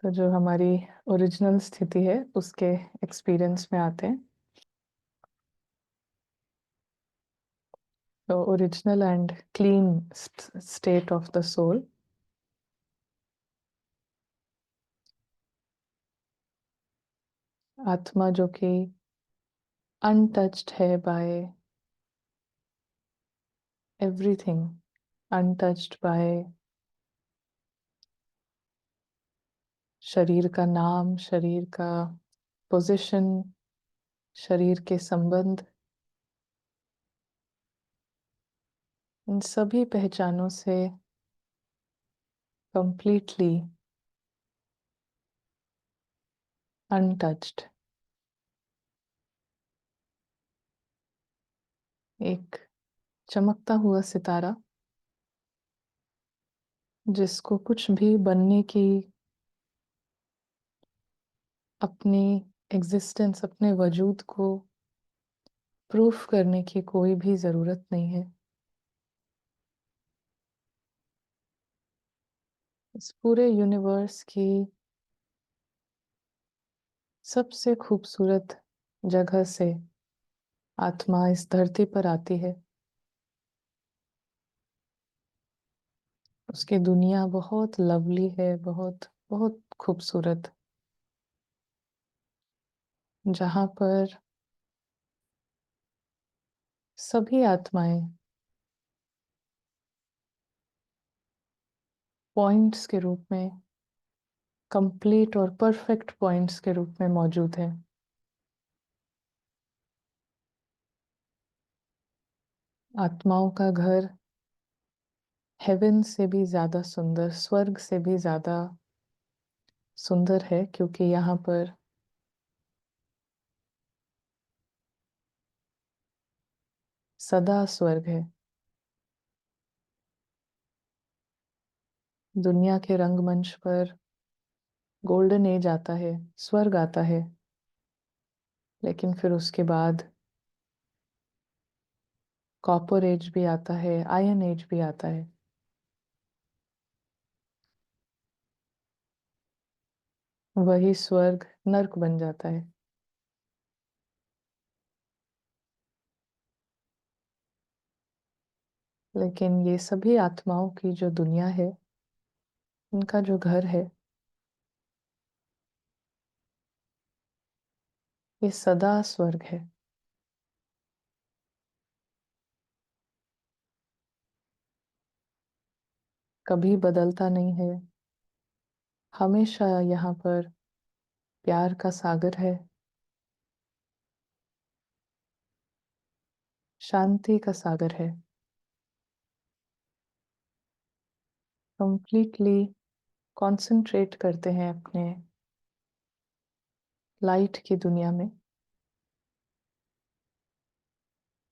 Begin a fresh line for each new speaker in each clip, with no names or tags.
तो जो हमारी ओरिजिनल स्थिति है उसके एक्सपीरियंस में आते हैं। तो original and clean state of the soul. आत्मा जो कि अनटच्ड है बाय एवरीथिंग, अनटच्ड बाय शरीर का नाम, शरीर का पोजीशन, शरीर के संबंध, इन सभी पहचानों से कंप्लीटली अनटच्ड। एक चमकता हुआ सितारा जिसको कुछ भी बनने की, अपनी एग्जिस्टेंस, अपने वजूद को प्रूफ करने की कोई भी जरूरत नहीं है। इस पूरे यूनिवर्स की सबसे खूबसूरत जगह से आत्मा इस धरती पर आती है। उसकी दुनिया बहुत लवली है, बहुत बहुत खूबसूरत, जहां पर सभी आत्माएं पॉइंट्स के रूप में, कंप्लीट और परफेक्ट पॉइंट्स के रूप में मौजूद है। आत्माओं का घर हेवन से भी ज्यादा सुंदर, स्वर्ग से भी ज्यादा सुंदर है, क्योंकि यहाँ पर सदा स्वर्ग है। दुनिया के रंगमंच पर गोल्डन एज आता है, स्वर्ग आता है, लेकिन फिर उसके बाद कॉपर एज भी आता है, आयरन एज भी आता है। वही स्वर्ग नर्क बन जाता है। लेकिन ये सभी आत्माओं की जो दुनिया है, उनका जो घर है, ये सदा स्वर्ग है। कभी बदलता नहीं है। हमेशा यहाँ पर प्यार का सागर है, शांति का सागर है। कंप्लीटली कंसंट्रेट करते हैं अपने लाइट की दुनिया में।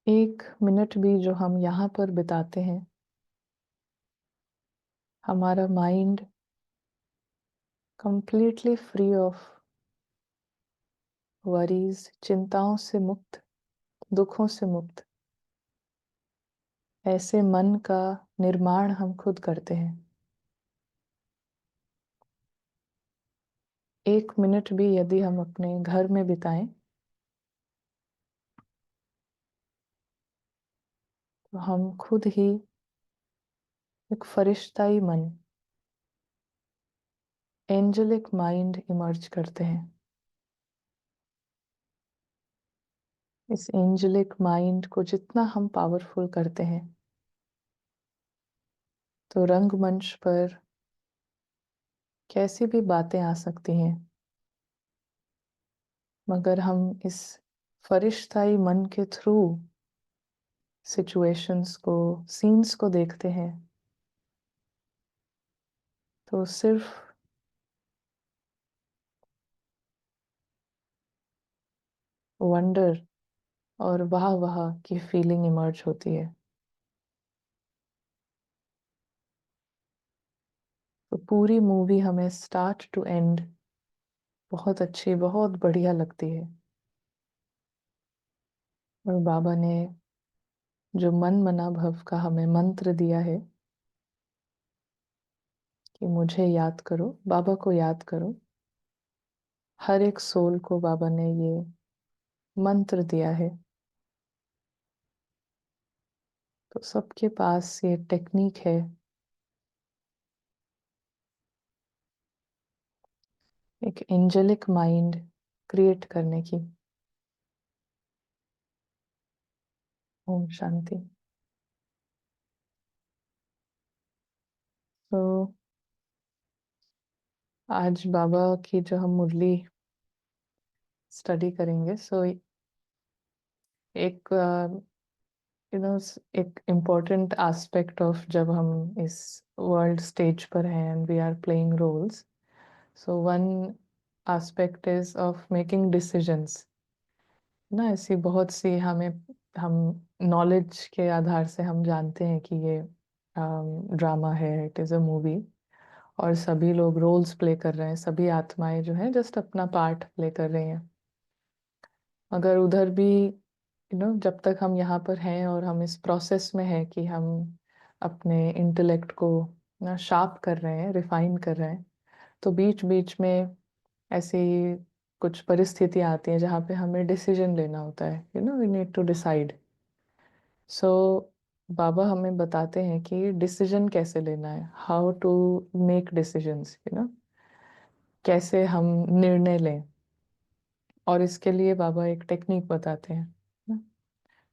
एक मिनट भी जो हम यहाँ पर बिताते हैं, हमारा mind completely free of worries, चिंताओं से मुक्त, दुखों से मुक्त, ऐसे मन का निर्माण हम खुद करते हैं। एक मिनट भी यदि हम अपने घर में बिताएं, तो हम खुद ही एक फरिश्ताई मन, एंजेलिक माइंड इमर्ज करते हैं। इस एंजेलिक माइंड को जितना हम पावरफुल करते हैं, तो रंगमंच पर कैसी भी बातें आ सकती हैं, मगर हम इस फरिश्ताई मन के थ्रू सिचुएशंस को, सीन्स को देखते हैं, तो सिर्फ वंडर और वाह वाह की फीलिंग इमर्ज होती है। तो पूरी मूवी हमें स्टार्ट टू एंड बहुत अच्छी, बहुत बढ़िया लगती है। और बाबा ने जो मन मना भव का हमें मंत्र दिया है कि मुझे याद करो, बाबा को याद करो। हर एक सोल को बाबा ने ये मंत्र दिया है। तो सबके पास ये टेक्निक है एक एंजेलिक माइंड क्रिएट करने की। ओम शांति। तो आज बाबा की जो हम मुरली स्टडी करेंगे, सो एक यू नो एक इम्पोर्टेंट एस्पेक्ट ऑफ जब हम इस वर्ल्ड स्टेज पर हैं and we are playing roles, so one aspect is of making decisions ना। ऐसी बहुत सी हम नॉलेज के आधार से हम जानते हैं कि ये ड्रामा है, इट इज़ अ मूवी, और सभी लोग रोल्स प्ले कर रहे हैं, सभी आत्माएं जो हैं जस्ट अपना पार्ट प्ले कर रही हैं। मगर उधर भी जब तक हम यहाँ पर हैं और हम इस प्रोसेस में हैं कि हम अपने इंटेलेक्ट को ना शार्प कर रहे हैं, रिफाइन कर रहे हैं, तो बीच बीच में ऐसी कुछ परिस्थितियाँ आती हैं जहाँ पे हमें डिसीजन लेना होता है। We need to decide. So बाबा हमें बताते हैं कि डिसीजन कैसे लेना है, हाउ टू मेक डिसीजंस, कैसे हम निर्णय लें। और इसके लिए बाबा एक टेक्निक बताते हैं।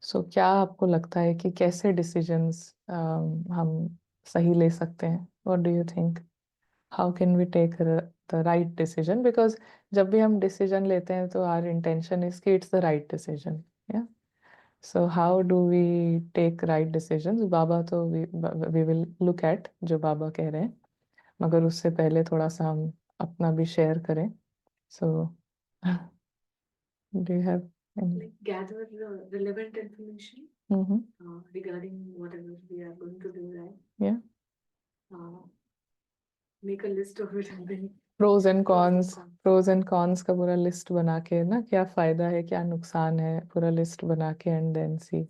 सो क्या आपको लगता है कि कैसे डिसीजंस हम सही ले सकते हैं? What do you think? How can we take the right decision? Because जब भी हम डिसीजन लेते हैं तो आवर इंटेंशन इज कि इट्स द राइट डिसीजन। या so how do we take right decisions? बाबा तो वी विल लुक एट जो बाबा कह रहे हैं, मगर उससे पहले थोड़ा सा हम अपना भी शेयर करें। So do you have
like gather the relevant information regarding whatever we are going to do, right?
Yeah.
Make a list of it and then
pros and cons, pros and cons का पूरा list बना के ना, क्या फायदा है क्या नुकसान है, पूरा लिस्ट बना के एंड देन सी।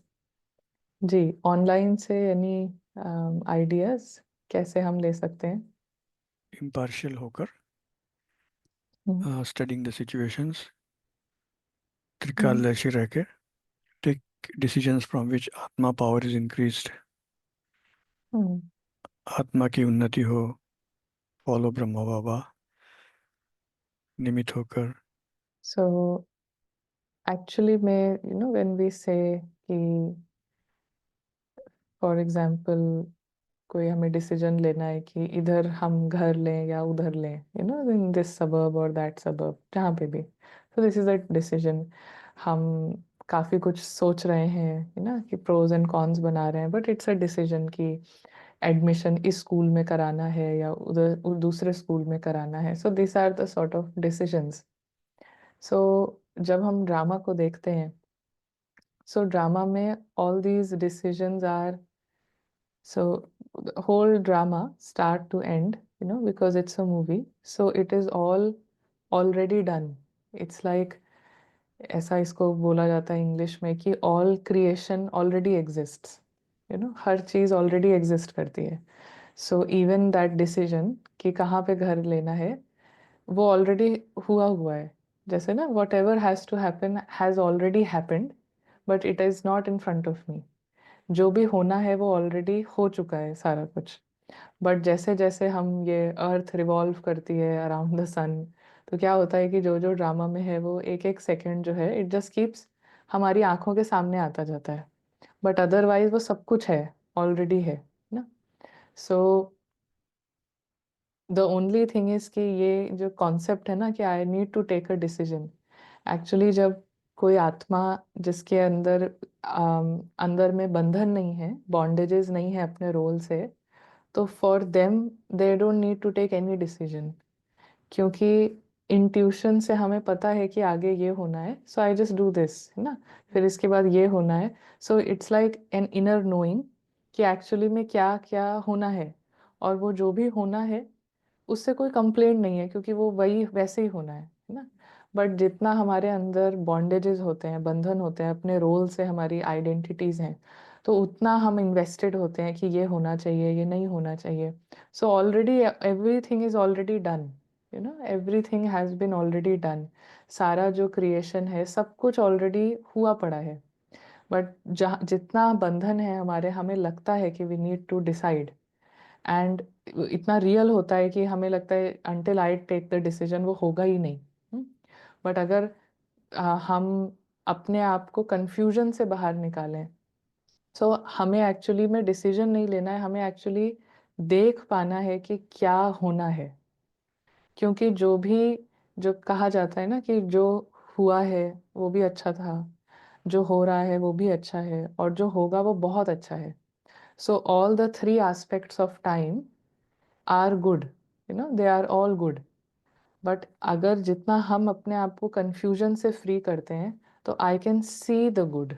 जी, ऑनलाइन से एनी आइडियाज कैसे हम ले सकते हैं?
इम्पार्शियल होकर स्टडिंग द सिचुएशंस, त्रिकालदर्शी रह के टेक डिसीजंस फ्रॉम विच आत्मा पावर इज इंक्रीज्ड। आत्मा की उन्नति हो, फॉलो ब्रह्मा बाबा, निमित्त होकर।
सो एक्चुअली में व्हेन वी से कि फॉर एग्जांपल कोई हमें डिसीजन लेना है कि इधर हम घर लें या उधर लें, इन दिस सबर्ब और दैट सबर्ब, जहाँ पे भी, तो दिस इज अ डिसीजन। हम काफ़ी कुछ सोच रहे हैं कि प्रोज एंड कॉन्स बना रहे हैं, बट इट्स अ डिसीजन कि एडमिशन इस स्कूल में कराना है या उधर दूसरे स्कूल में कराना है। So this are the sort of decisions. So जब हम ड्रामा को देखते हैं, सो ड्रामा में all these decisions are, so the whole drama start to end, because it's a movie, so it is all already done. It's like, ऐसा इसको बोला जाता है इंग्लिश में कि all creation already exists. हर चीज़ already exist करती है। So even that decision कि कहाँ पे घर लेना है, वो already हुआ है। जैसे ना, whatever has to happen has already happened, but it is not in front of me. जो भी होना है वो ऑलरेडी हो चुका है सारा कुछ। बट जैसे जैसे हम ये अर्थ रिवॉल्व करती है अराउंड द सन, तो क्या होता है कि जो जो ड्रामा में है वो एक एक सेकंड जो है, इट जस्ट कीप्स हमारी आंखों के सामने आता जाता है, बट अदरवाइज वो सब कुछ है, ऑलरेडी है ना। So the only thing is कि ये जो कॉन्सेप्ट है ना कि I need to take a decision, actually जब कोई आत्मा जिसके अंदर में बंधन नहीं है, बॉन्डेजेस नहीं है अपने रोल से, तो for them they don't need to take any decision, क्योंकि इंट्यूशन से हमें पता है कि आगे ये होना है, so I just do this, है ना। फिर इसके बाद ये होना है, so it's like an inner knowing कि एक्चुअली में क्या क्या होना है, और वो जो भी होना है उससे कोई कंप्लेंट नहीं है, क्योंकि वो वही वैसे ही होना है ना। बट जितना हमारे अंदर बॉन्डेजेस होते हैं, बंधन होते हैं, अपने रोल से हमारी आइडेंटिटीज हैं, तो उतना हम इन्वेस्टेड होते हैं कि ये होना चाहिए, ये नहीं होना चाहिए। So already everything is already done. You know, everything has been already done. सारा जो creation है सब कुछ already हुआ पड़ा है. But जहाँ जितना बंधन है हमारे, हमें लगता है कि we need to decide. And इतना रियल होता है कि हमें लगता है until I take the decision वो होगा ही नहीं. बट अगर हम अपने आप को कंफ्यूजन से बाहर निकालें, तो हमें एक्चुअली में डिसीजन नहीं लेना है, हमें एक्चुअली देख पाना है कि क्या होना है. क्योंकि जो कहा जाता है ना कि जो हुआ है वो भी अच्छा था, जो हो रहा है वो भी अच्छा है, और जो होगा वो बहुत अच्छा है. So all the three aspects of time are good, you know, they are all good. But अगर जितना हम अपने आप को कंफ्यूजन से फ्री करते हैं, तो I can see the good.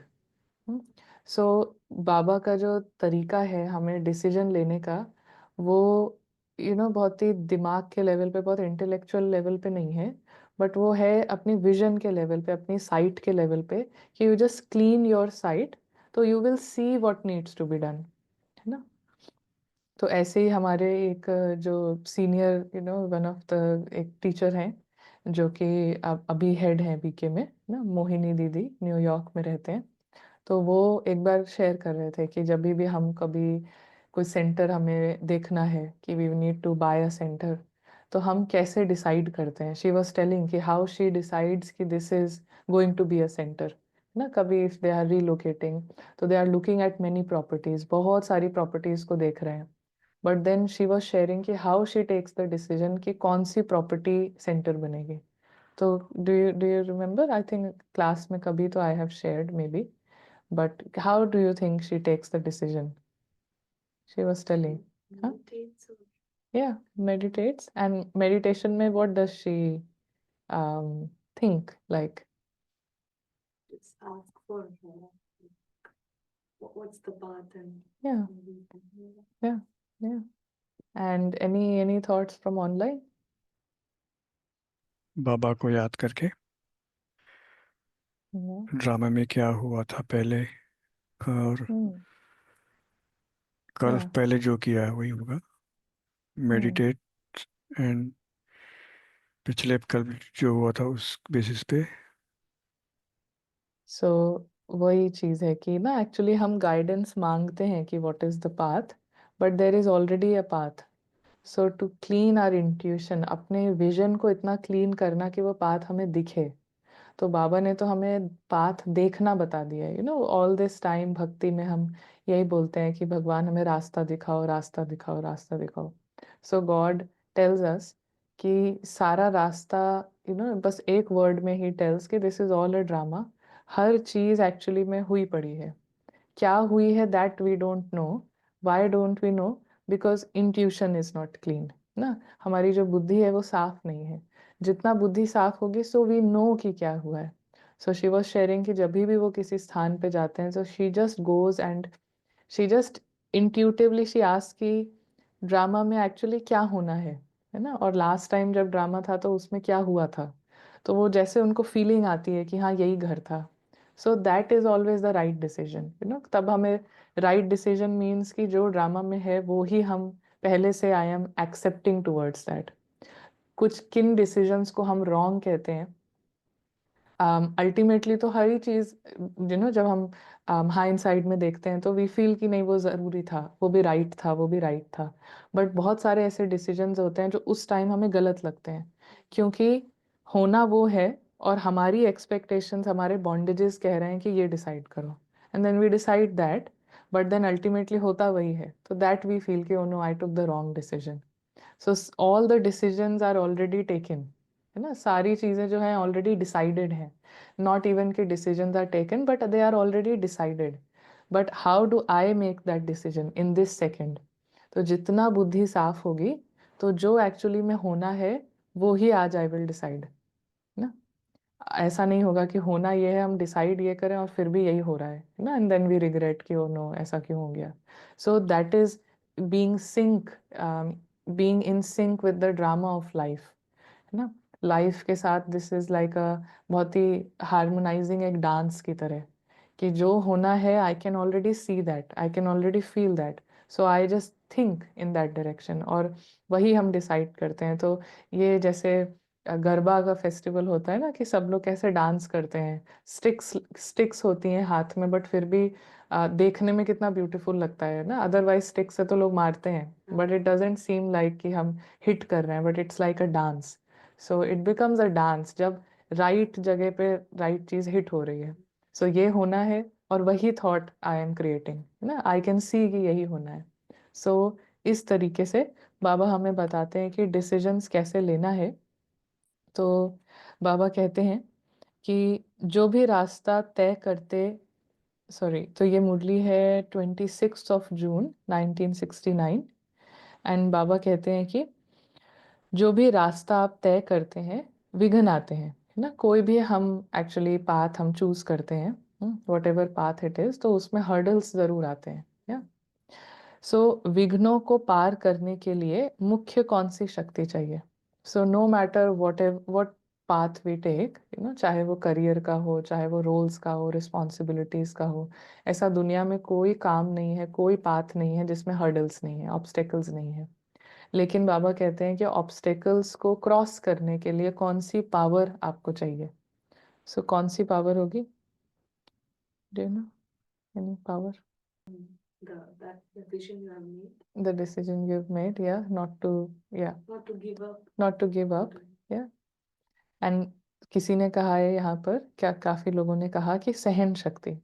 So बाबा का जो तरीका है हमें डिसीजन लेने का, वो बहुत ही दिमाग के लेवल पे, बहुत इंटेलेक्चुअल लेवल पे नहीं है, बट वो है अपनी विजन के लेवल पे, अपनी साइट के लेवल पे, कि you just clean your sight, तो you will see what needs to be done, है ना. तो ऐसे ही हमारे एक जो सीनियर वन ऑफ द एक टीचर हैं, जो कि अभी हेड हैं बीके में ना, मोहिनी दीदी, न्यूयॉर्क में रहते हैं. तो वो एक बार शेयर कर रहे थे कि जब भी हम कभी कोई सेंटर हमें देखना है कि we need to buy a centre, तो हम कैसे डिसाइड करते हैं. शी वॉज टेलिंग कि हाउ शी डिसाइड्स कि this is going to be a centre ना. कभी इफ दे आर रीलोकेटिंग, तो they are looking at many properties, बहुत सारी प्रॉपर्टीज को देख रहे हैं. But then she was sharing कि how she takes the decision कि कौन सी प्रॉपर्टी सेंटर बनेगी. तो do you remember, I think class में कभी तो I have shared may be. But how do you think she takes the decision? She was telling. Huh?
Meditates or
Yeah, meditates. And meditation mein what does she think? Like,
just ask for what's the path and
yeah,
maybe you can hear that.
yeah, yeah. And any thoughts from online?
बाबा को याद करके
No.
Drama में क्या हुआ था पहले, और
Hmm.
कल
Yeah.
पहले जो किया है वही होगा. मेडिटेट एंड पिछले कल जो हुआ था उस बेसिस पे.
So वही चीज है कि ना, एक्चुअली हम गाइडेंस मांगते हैं कि what is the path, but there is already a path. So to clean our intuition, अपने विजन को इतना क्लीन करना कि वो पाथ हमें दिखे. तो बाबा ने तो हमें पाथ देखना बता दिया है. ऑल दिस टाइम भक्ति में हम यही बोलते हैं कि भगवान हमें रास्ता दिखाओ, रास्ता दिखाओ, रास्ता दिखाओ. सो गॉड टेल्स अस कि सारा रास्ता, बस एक वर्ड में ही टेल्स कि this is all a drama. हर चीज एक्चुअली में हुई पड़ी है. क्या हुई है that we don't know. Why don't we know? Because intuition is not clean ना. हमारी जो बुद्धि है वो साफ नहीं है. जितना बुद्धि साफ होगी, सो वी नो कि क्या हुआ है. सो शी वॉज शेयरिंग कि जब भी वो किसी स्थान पे जाते हैं, so she just goes and she just intuitively she ask कि ड्रामा में एक्चुअली क्या होना है ना. और लास्ट टाइम जब ड्रामा था तो उसमें क्या हुआ था, तो वो जैसे उनको फीलिंग आती है कि हाँ यही घर था. सो that is always the right decision. तब हमें राइट डिसीजन मीन्स कि जो ड्रामा में है वो ही हम पहले से I am accepting towards that. कुछ किन डिसीजंस को हम रॉन्ग कहते हैं, अल्टीमेटली तो हर ही चीज जब हम हाइंडसाइड में देखते हैं तो वी फील कि नहीं वो जरूरी था, वो भी राइट था, वो भी राइट था. बट बहुत सारे ऐसे डिसीजंस होते हैं जो उस टाइम हमें गलत लगते हैं, क्योंकि होना वो है और हमारी एक्सपेक्टेशंस, हमारे बॉन्डेजेस कह रहे हैं कि ये डिसाइड करो, and then we decide that. But then ultimately होता वही है, तो दैट वी फील कि oh no, I took the wrong decision. So all the decisions are already taken, है ना. सारी चीज़ें जो हैं ऑलरेडी डिसाइडेड हैं. नॉट इवन कि decisions are taken, but they are already decided. But how do I make that decision in this second? तो जितना बुद्धि साफ होगी, तो जो एक्चुअली में होना है वो ही आज आई विल डिसाइड ना. ऐसा नहीं होगा कि होना ये है, हम डिसाइड ये करें और फिर भी यही हो रहा है ना, एंड देन वी रिग्रेट कि ओ नो ऐसा क्यों हो गया. So that is being sync, being in sync with the drama of life, है ना. लाइफ के साथ दिस इज लाइक अ बहुत ही हार्मोनाइजिंग एक डांस की तरह, कि जो होना है I can already see that, I can already feel that. So I just think in that direction और वही हम डिसाइड करते हैं। तो ये जैसे गरबा का फेस्टिवल होता है ना कि सब लोग कैसे डांस करते हैं, स्टिक्स होती हैं हाथ में, बट फिर भी देखने में कितना ब्यूटीफुल लगता है ना। अदरवाइज स्टिक्स से तो लोग मारते हैं but it doesn't seem like कि हम हिट कर रहे हैं, but it's like a dance. So it becomes a dance जब राइट जगह पे राइट चीज हिट हो रही है। सो ये होना है और वही थॉट आई एम क्रिएटिंग ना, आई कैन सी कि यही होना है। सो इस तरीके से बाबा हमें बताते हैं कि डिसीजंस कैसे लेना है। तो बाबा कहते हैं कि जो भी रास्ता तय करते, सॉरी, तो ये मुरली है 26 जून 1969। एंड बाबा कहते हैं कि जो भी रास्ता आप तय करते हैं विघ्न आते हैं, है ना। कोई भी हम एक्चुअली पाथ हम चूज करते हैं, what ever path it is, तो उसमें हर्डल्स जरूर आते हैं या। सो विघ्नों को पार करने के लिए मुख्य कौन सी शक्ति चाहिए। So no matter what path we take, you know, चाहे वो करियर का हो, चाहे वो रोल्स का हो, रिस्पॉन्सिबिलिटीज का हो, ऐसा दुनिया में कोई काम नहीं है, कोई पाथ नहीं है जिसमें हर्डल्स नहीं है, ऑब्स्टेकल्स नहीं है। लेकिन बाबा कहते हैं कि ऑब्स्टेकल्स को क्रॉस करने के लिए कौन सी पावर आपको चाहिए। सो कौन सी पावर होगी, do you know any power?
That decision you have made,
The decision you've made, yeah, not to, yeah,
not to give up.
not to give up, yeah. And किसी ने कहा है यहाँ पर, क्या काफी लोगों ने कहा कि सहन शक्ति।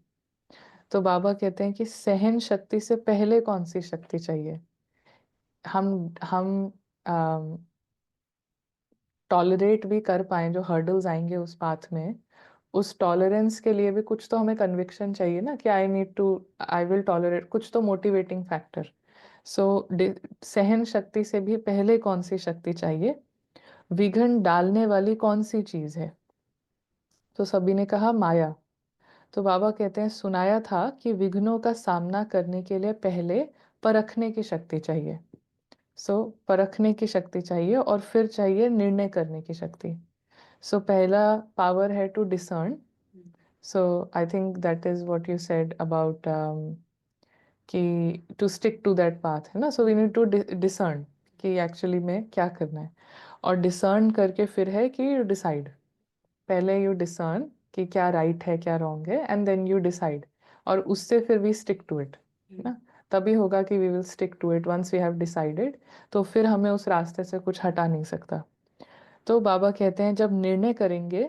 तो बाबा कहते हैं कि सहन शक्ति से पहले कौन सी शक्ति चाहिए। हम टॉलरेट भी कर पाए जो हर्डल्स आएंगे उस पाथ में, उस टॉलरेंस के लिए भी कुछ तो हमें कन्विक्शन चाहिए ना कि आई विल टॉलरेट, कुछ तो मोटिवेटिंग फैक्टर। सो सहन शक्ति से भी पहले कौन सी शक्ति चाहिए, विघ्न डालने वाली कौन सी चीज है। तो सभी ने कहा माया। तो बाबा कहते हैं सुनाया था कि विघ्नों का सामना करने के लिए पहले परखने की शक्ति चाहिए। सो परखने की शक्ति चाहिए और फिर चाहिए निर्णय करने की शक्ति। सो पहला पावर है to discern. So I think that is what you said about कि to stick to that path, है ना। So we need to discern कि एक्चुअली में क्या करना है, और डिसर्न करके फिर है कि यू डिसाइड। पहले यू डिसर्न कि क्या राइट है क्या रॉन्ग है, एंड देन यू डिसाइड, और उससे फिर वी स्टिक टू इट, है ना। तभी होगा कि we will stick to it once we have decided, तो फिर हमें उस रास्ते से कुछ हटा नहीं सकता। तो बाबा कहते हैं जब निर्णय करेंगे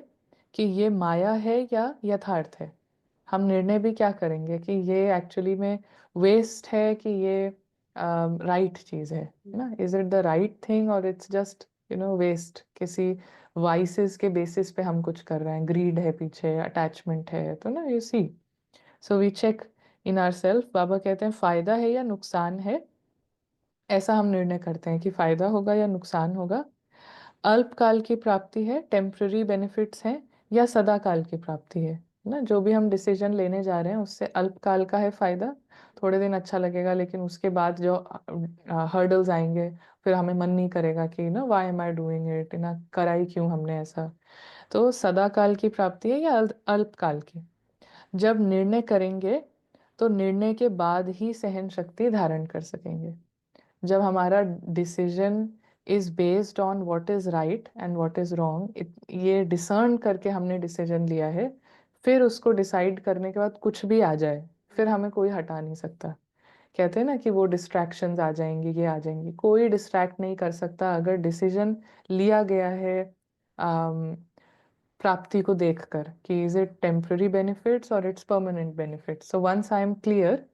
कि ये माया है या यथार्थ है, हम निर्णय भी क्या करेंगे कि ये एक्चुअली में वेस्ट है कि ये राइट चीज है ना। Is it the right thing और इट्स जस्ट वेस्ट, किसी वाइसेस के बेसिस पे हम कुछ कर रहे हैं, ग्रीड है पीछे, अटैचमेंट है, तो ना you see. So we check in our self. बाबा कहते हैं फायदा है या नुकसान है, ऐसा हम निर्णय करते हैं कि फायदा होगा या नुकसान होगा। अल्पकाल की प्राप्ति है, टेम्पररी बेनिफिट्स हैं, या सदा काल की प्राप्ति है ना। जो भी हम डिसीजन लेने जा रहे हैं उससे अल्पकाल का है फायदा, थोड़े दिन अच्छा लगेगा, लेकिन उसके बाद जो हर्डल्स आएंगे फिर हमें मन नहीं करेगा कि ना why am I doing it, ना कराई क्यों हमने ऐसा। तो सदा काल की प्राप्ति है या अल्पकाल की। जब निर्णय करेंगे तो निर्णय के बाद ही सहन शक्ति धारण कर सकेंगे। जब हमारा decision is based on what is right and what is wrong, ये डिसर्न करके हमने डिसीजन लिया है, फिर उसको डिसाइड करने के बाद कुछ भी आ जाए फिर हमें कोई हटा नहीं सकता। कहते हैं ना कि वो डिस्ट्रैक्शंस आ जाएंगी, ये आ जाएंगी, कोई डिस्ट्रैक्ट नहीं कर सकता अगर डिसीजन लिया गया है प्राप्ति को देखकर कि इज इट टेम्पररी बेनिफिट्स और it's permanent benefits. So once I am clear,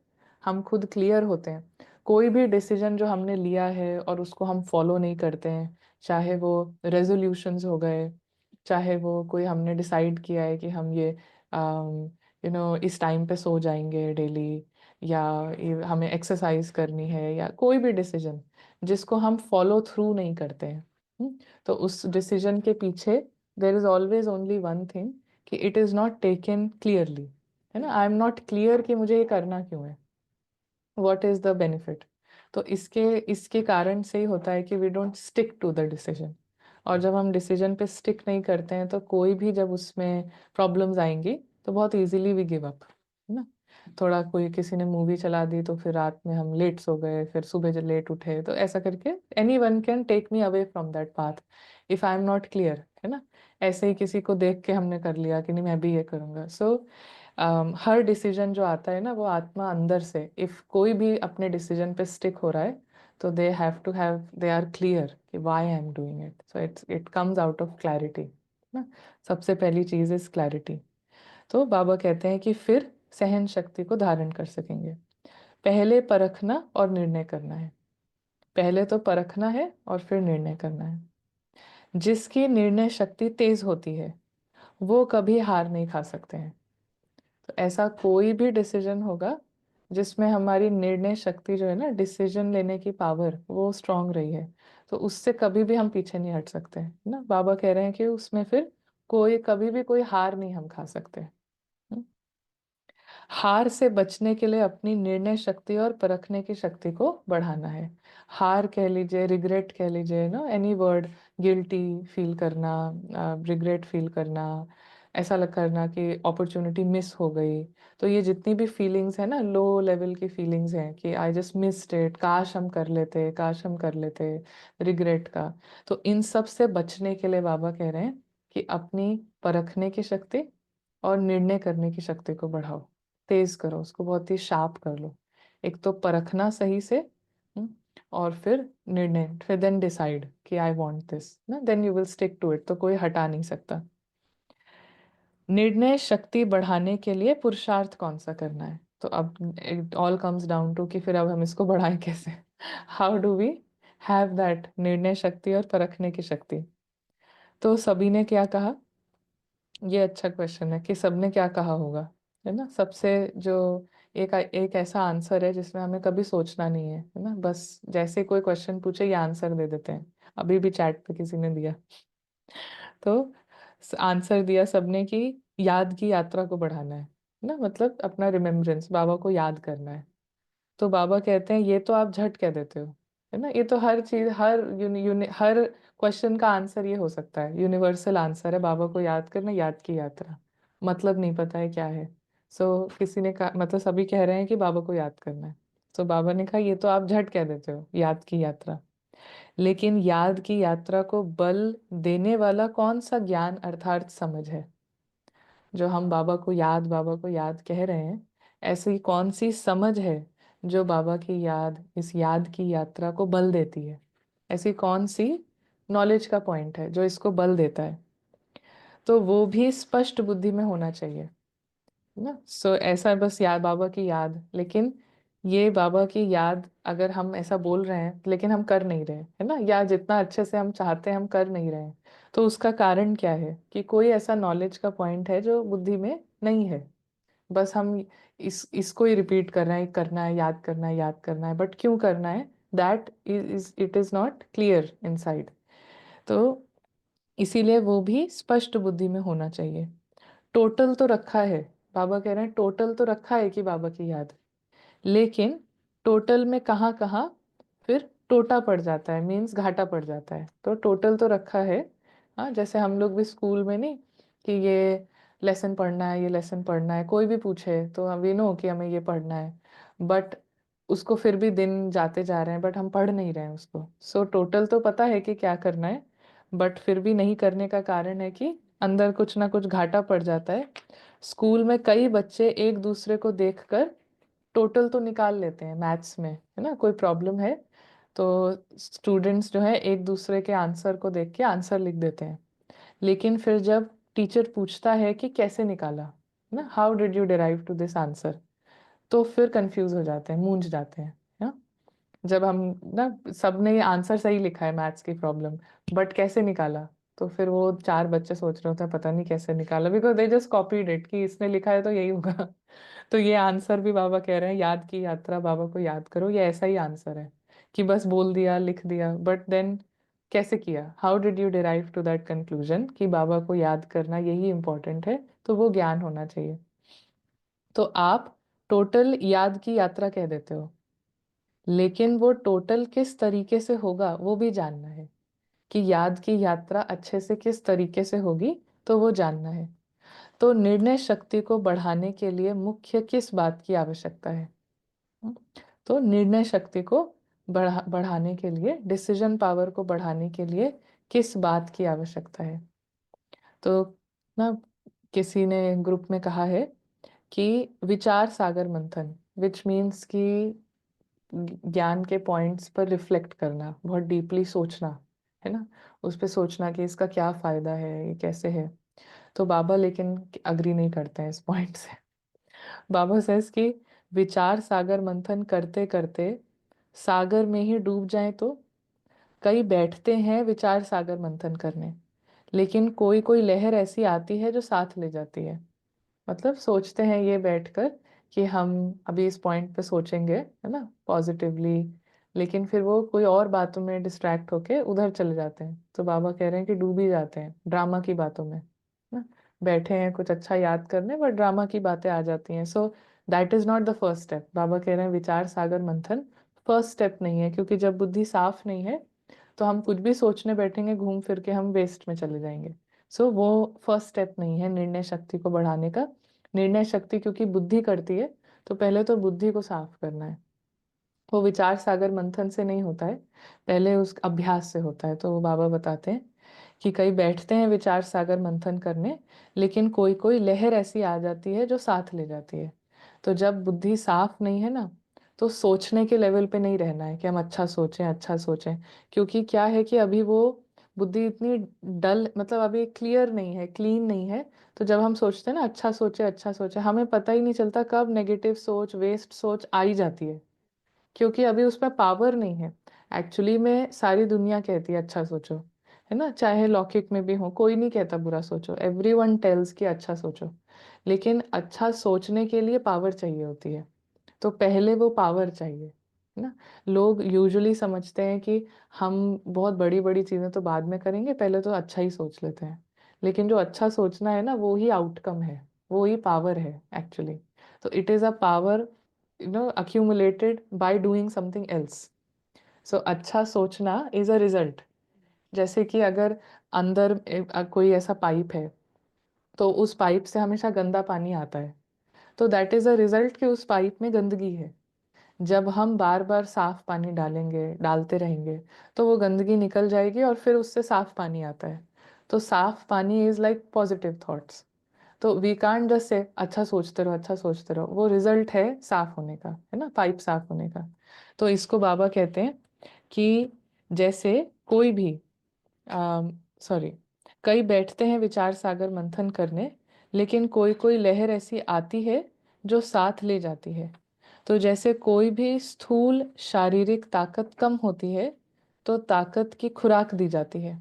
हम खुद क्लियर होते हैं। कोई भी डिसीजन जो हमने लिया है और उसको हम फॉलो नहीं करते हैं, चाहे वो रेजोल्यूशंस हो गए, चाहे वो कोई हमने डिसाइड किया है कि हम ये इस टाइम पे सो जाएंगे डेली, या हमें एक्सरसाइज करनी है, या कोई भी डिसीजन जिसको हम फॉलो थ्रू नहीं करते हैं, तो उस डिसीजन के पीछे there is always only one thing कि it is not taken clearly, है ना। आई एम नॉट क्लियर कि मुझे ये करना क्यों है, व्हाट इज द बेनिफिट। तो इसके इसके कारण से ही होता है कि we don't stick to the decision. और जब हम डिसीजन पे स्टिक नहीं करते हैं तो कोई भी जब उसमें प्रॉब्लम्स आएंगी तो बहुत इजीली वी गिव अप, है ना। थोड़ा कोई किसी ने मूवी चला दी तो फिर रात में हम लेट सो गए, फिर सुबह जब लेट उठे, तो ऐसा करके anyone can take me away from that path if I am not clear, है ना। ऐसे ही किसी को देख के हमने कर लिया कि नहीं मैं भी ये करूँगा। सो हर डिसीजन जो आता है ना वो आत्मा अंदर से, इफ कोई भी अपने डिसीजन पे स्टिक हो रहा है तो दे आर क्लियर कि why I am doing it, so it comes out of clarity ना। सबसे पहली चीज़ इज क्लैरिटी। तो बाबा कहते हैं कि फिर सहन शक्ति को धारण कर सकेंगे। पहले परखना और निर्णय करना है। पहले तो परखना है और फिर निर्णय करना है। जिसकी निर्णय शक्ति तेज होती है वो कभी हार नहीं खा सकते हैं। तो ऐसा कोई भी डिसीजन होगा जिसमें हमारी निर्णय शक्ति जो है ना, डिसीजन लेने की पावर वो स्ट्रांग रही है, तो उससे कभी भी हम पीछे नहीं हट सकते हैं ना। बाबा कह रहे हैं कि उसमें फिर कोई कभी भी कोई हार नहीं हम खा सकते। हार से बचने के लिए अपनी निर्णय शक्ति और परखने की शक्ति को बढ़ाना है। हार कह लीजिए, रिग्रेट कह लीजिए, no any word, guilty feel करना, रिग्रेट फील करना, ऐसा लग करना कि अपॉर्चुनिटी मिस हो गई। तो ये जितनी भी फीलिंग्स है ना, लो लेवल की फीलिंग्स हैं कि आई जस्ट मिस्ड इट, काश हम कर लेते, काश हम कर लेते, रिग्रेट का। तो इन सब से बचने के लिए बाबा कह रहे हैं कि अपनी परखने की शक्ति और निर्णय करने की शक्ति को बढ़ाओ, तेज करो, उसको बहुत ही शार्प कर लो। एक तो परखना सही से, हम्म, और फिर निर्णय, फिर देन डिसाइड कि आई वांट दिस ना, then you will stick to it, तो कोई हटा नहीं सकता। निर्णय शक्ति बढ़ाने के लिए पुरुषार्थ कौन सा करना है, तो अब it all comes down to कि फिर अब हम इसको बढ़ाएं कैसे। How do we have that निर्णय शक्ति और परखने की शक्ति। तो सभी ने क्या कहा, ये अच्छा क्वेश्चन है कि सबने क्या कहा होगा, है ना। सबसे जो एक एक ऐसा आंसर है जिसमें हमें कभी सोचना नहीं है ना, बस जैसे कोई क्वेश्चन पूछे ये आंसर दे देते हैं। अभी भी चैट पे किसी ने दिया, तो आंसर दिया सबने कि याद की यात्रा को बढ़ाना है ना, मतलब अपना रिमेम्बरेंस, बाबा को याद करना है। तो बाबा कहते हैं ये तो आप झट कह देते हो, है ना। ये तो हर चीज, हर क्वेश्चन का आंसर ये हो सकता है, यूनिवर्सल आंसर है, बाबा को याद करना, याद की यात्रा। मतलब नहीं पता है क्या है। किसी ने कहा, मतलब सभी कह रहे हैं कि बाबा को याद करना है। तो बाबा ने कहा ये तो आप झट कह देते हो, याद की यात्रा। लेकिन याद की यात्रा को बल देने वाला कौन सा ज्ञान अर्थात समझ है, जो हम बाबा को याद कह रहे हैं, ऐसी कौन सी समझ है जो बाबा की याद, इस याद की यात्रा को बल देती है। ऐसी कौन सी नॉलेज का पॉइंट है जो इसको बल देता है, तो वो भी स्पष्ट बुद्धि में होना चाहिए ना। ऐसा बस याद, बाबा की याद, लेकिन ये बाबा की याद अगर हम ऐसा बोल रहे हैं लेकिन हम कर नहीं रहे है ना, या जितना अच्छे से हम चाहते हैं हम कर नहीं रहे हैं, तो उसका कारण क्या है कि कोई ऐसा नॉलेज का पॉइंट है जो बुद्धि में नहीं है। बस हम इसको ही रिपीट कर रहे हैं, करना है, याद करना है, याद करना है, बट क्यों करना है, that is it is not clear inside. तो इसीलिए वो भी स्पष्ट बुद्धि में होना चाहिए। टोटल तो रखा है, बाबा कह रहे हैं टोटल तो रखा है कि बाबा की याद, लेकिन टोटल में कहाँ कहाँ फिर टोटा पड़ जाता है, मीन्स घाटा पड़ जाता है। तो टोटल तो रखा है, हाँ, जैसे हम लोग भी स्कूल में नहीं कि ये लेसन पढ़ना है, ये लेसन पढ़ना है, कोई भी पूछे तो हम वी नो कि हमें ये पढ़ना है, बट उसको फिर भी दिन जाते जा रहे हैं, बट हम पढ़ नहीं रहे हैं उसको। टोटल तो पता है कि क्या करना है, बट फिर भी नहीं करने का कारण है कि अंदर कुछ ना कुछ घाटा पड़ जाता है। स्कूल में कई बच्चे एक दूसरे को देखकर टोटल तो निकाल लेते हैं मैथ्स में, है ना, कोई प्रॉब्लम है तो स्टूडेंट्स जो है एक दूसरे के आंसर को देख के आंसर लिख देते हैं, लेकिन फिर जब टीचर पूछता है कि कैसे निकाला ना, how did you derive to this answer, तो फिर कंफ्यूज हो जाते हैं, मूंझ जाते हैं ना। जब हम ना, सबने आंसर सही लिखा है मैथ्स की प्रॉब्लम, बट कैसे निकाला, तो फिर वो चार बच्चे सोच रहे होते हैं पता नहीं कैसे निकाला, because they just copied it कि इसने लिखा है तो यही होगा। तो ये आंसर भी बाबा कह रहे हैं, याद की यात्रा, बाबा को याद करो, ये ऐसा ही आंसर है कि बस बोल दिया, लिख दिया, बट देन कैसे किया, how did you derive to that conclusion कि बाबा को याद करना यही इंपॉर्टेंट है, तो वो ज्ञान होना चाहिए। तो आप टोटल याद की यात्रा कह देते हो, लेकिन वो टोटल किस तरीके से होगा वो भी जानना है, कि याद की यात्रा अच्छे से किस तरीके से होगी, तो वो जानना है। तो निर्णय शक्ति को बढ़ाने के लिए मुख्य किस बात की आवश्यकता है? तो निर्णय शक्ति को बढ़ाने के लिए, डिसीजन पावर को बढ़ाने के लिए किस बात की आवश्यकता है? तो ना किसी ने ग्रुप में कहा है कि विचार सागर मंथन, विच मीन्स कि ज्ञान के पॉइंट्स पर रिफ्लेक्ट करना, बहुत डीपली सोचना, है ना, उस पे सोचना कि इसका क्या फायदा है, ये कैसे है। तो बाबा लेकिन अग्री नहीं करते हैं इस पॉइंट से। बाबा सेज कि विचार सागर मंथन करते करते सागर में ही डूब जाए तो कई बैठते हैं विचार सागर मंथन करने, लेकिन कोई कोई लहर ऐसी आती है जो साथ ले जाती है। मतलब सोचते हैं ये बैठकर कि हम अभी इस पॉइंट पे सोचेंगे, है ना, पॉजिटिवली, लेकिन फिर वो कोई और बातों में डिस्ट्रैक्ट होके उधर चले जाते हैं। तो बाबा कह रहे हैं कि डूब ही जाते हैं ड्रामा की बातों में, ना, बैठे हैं कुछ अच्छा याद करने, बट ड्रामा की बातें आ जाती हैं। So that is not the first step. बाबा कह रहे हैं विचार सागर मंथन फर्स्ट स्टेप नहीं है, क्योंकि जब बुद्धि साफ नहीं है तो हम कुछ भी सोचने बैठेंगे, घूम फिर के हम वेस्ट में चले जाएंगे। सो वो फर्स्ट स्टेप नहीं है निर्णय शक्ति को बढ़ाने का। निर्णय शक्ति क्योंकि बुद्धि करती है, तो पहले तो बुद्धि को साफ करना है। वो विचार सागर मंथन से नहीं होता है, पहले उस अभ्यास से होता है। तो वो बाबा बताते हैं कि कई बैठते हैं विचार सागर मंथन करने, लेकिन कोई कोई लहर ऐसी आ जाती है जो साथ ले जाती है। तो जब बुद्धि साफ नहीं है ना, तो सोचने के लेवल पे नहीं रहना है कि हम अच्छा सोचें अच्छा सोचें, क्योंकि क्या है कि अभी वो बुद्धि इतनी डल, मतलब अभी क्लियर नहीं है, क्लीन नहीं है। तो जब हम सोचते हैं ना अच्छा सोचे, हमें पता ही नहीं चलता कब नेगेटिव सोच, वेस्ट सोच आ ही जाती है, क्योंकि अभी उसमें पावर नहीं है। एक्चुअली में सारी दुनिया कहती है अच्छा सोचो, है ना, चाहे लौकिक में भी हो, कोई नहीं कहता बुरा सोचो, एवरीवन टेल्स कि अच्छा सोचो। लेकिन अच्छा सोचने के लिए पावर चाहिए होती है, तो पहले वो पावर चाहिए, है ना। लोग यूजुअली समझते हैं कि हम बहुत बड़ी बड़ी चीज़ें तो बाद में करेंगे, पहले तो अच्छा ही सोच लेते हैं। लेकिन जो अच्छा सोचना है ना, वो ही आउटकम है, वो ही पावर है एक्चुअली। तो it is a power, accumulated by doing something else. So अच्छा सोचना is a result। जैसे कि अगर अंदर कोई ऐसा पाइप है, तो उस पाइप से हमेशा गंदा पानी आता है, तो दैट इज अ रिजल्ट कि उस पाइप में गंदगी है। जब हम बार बार साफ पानी डालेंगे, डालते रहेंगे, तो वो गंदगी निकल जाएगी और फिर उससे साफ पानी आता है। तो साफ पानी इज लाइक पॉजिटिव थॉट्स। तो वी कांट जस्ट से अच्छा सोचते रहो अच्छा सोचते रहो, वो रिजल्ट है साफ होने का, है ना, पाइप साफ होने का। तो इसको बाबा कहते हैं कि जैसे कोई भी सॉरी कई बैठते हैं विचार सागर मंथन करने, लेकिन कोई कोई लहर ऐसी आती है जो साथ ले जाती है। तो जैसे कोई भी स्थूल शारीरिक ताकत कम होती है, तो ताकत की खुराक दी जाती है।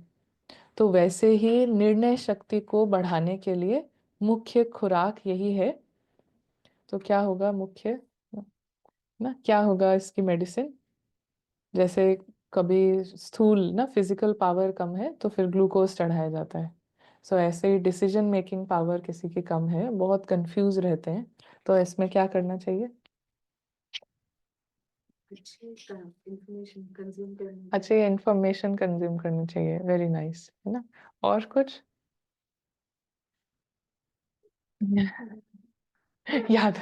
तो वैसे ही निर्णय शक्ति को बढ़ाने के लिए मुख्य खुराक यही है। तो क्या होगा मुख्य, ना क्या होगा इसकी मेडिसिन? जैसे कभी स्थूल ना फिजिकल पावर कम है तो फिर ग्लूकोज चढ़ाया जाता है। सो ऐसे ही डिसीजन मेकिंग पावर किसी की कम है, बहुत कंफ्यूज रहते हैं, तो इसमें क्या करना चाहिए?
इंफॉर्मेशन कंज्यूम करनी
अच्छे इंफॉर्मेशन कंज्यूम करनी चाहिए, वेरी नाइस, है ना। और कुछ याद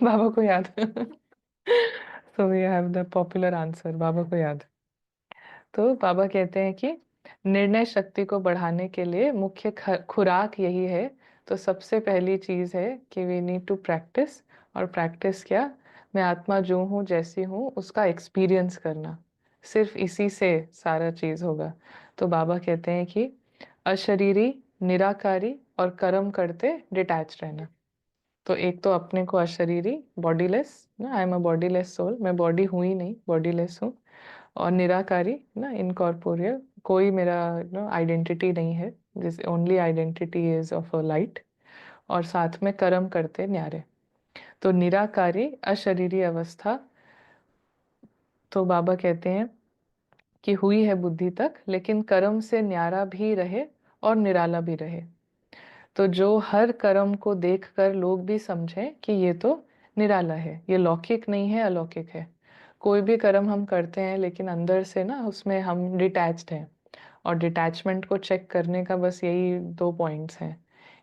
बाबा को याद so we have the popular answer, बाबा को याद। तो बाबा कहते हैं कि निर्णय शक्ति को बढ़ाने के लिए मुख्य खुराक यही है। तो सबसे पहली चीज है कि वी नीड टू प्रैक्टिस। और प्रैक्टिस क्या? मैं आत्मा जो हूँ जैसी हूँ उसका एक्सपीरियंस करना, सिर्फ इसी से सारा चीज होगा। तो बाबा कहते हैं कि अशरीरी, निराकारी और कर्म करते डिटैच रहना। तो एक तो अपने को अशरीरी, बॉडीलेस ना, I am a bodiless soul, मैं बॉडी हूँ ही नहीं, बॉडीलेस हूँ। और निराकारी ना, इनकॉर्पोरियल, कोई मेरा आइडेंटिटी नहीं है, जिस only identity is of a light. और साथ में कर्म करते न्यारे। तो निराकारी अशरीरी अवस्था, तो बाबा कहते हैं कि हुई है बुद्धि तक, लेकिन कर्म से न्यारा भी रहे और निराला भी रहे। तो जो हर कर्म को देखकर लोग भी समझें कि ये तो निराला है, ये लौकिक नहीं है, अलौकिक है। कोई भी कर्म हम करते हैं लेकिन अंदर से ना उसमें हम डिटैच्ड हैं। और डिटैचमेंट को चेक करने का बस यही 2 पॉइंट्स हैं